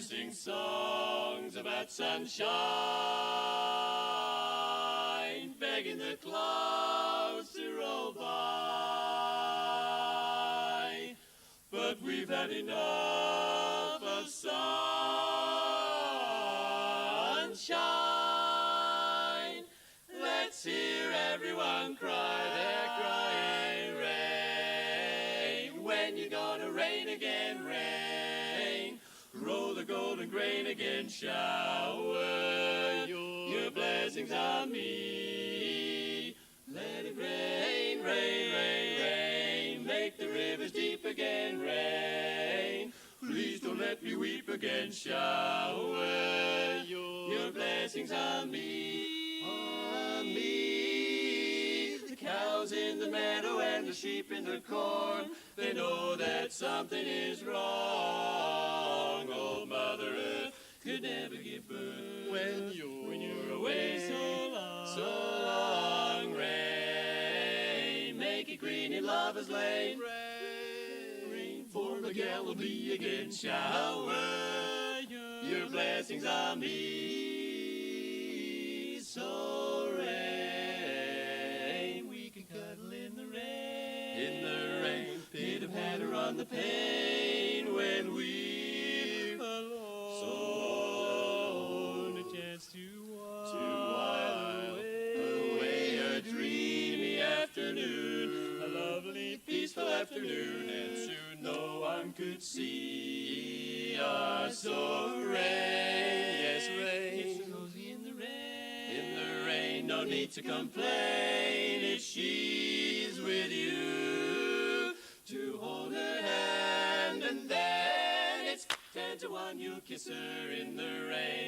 sing songs about sunshine, begging the clouds to roll by. But we've had enough of sunshine. Let's hear everyone cry, they're crying rain. When you gonna rain again, rain? Roll the golden grain again, shower your blessings on me. Let it rain, rain, rain, rain. Make the rivers deep again, rain. Please don't let me weep again, shower your blessings on me, on me. The cows in the meadow and the sheep in the corn, they know that something is wrong. Old Mother Earth could never give birth when you're away so long, rain. Make it green in Lover's Lane, rain for the Galilee again, shower your blessings on me. So rain, we can cuddle in the rain, pitter-patter on the pane when we're alone. So alone, a chance to while away a dreamy afternoon, a lovely peaceful afternoon, and soon no one could see us. So rain, yes rain, it's so cozy in the rain, no need to complain if she's with you. To hold her hand and then it's 10 to 1 you'll kiss her in the rain.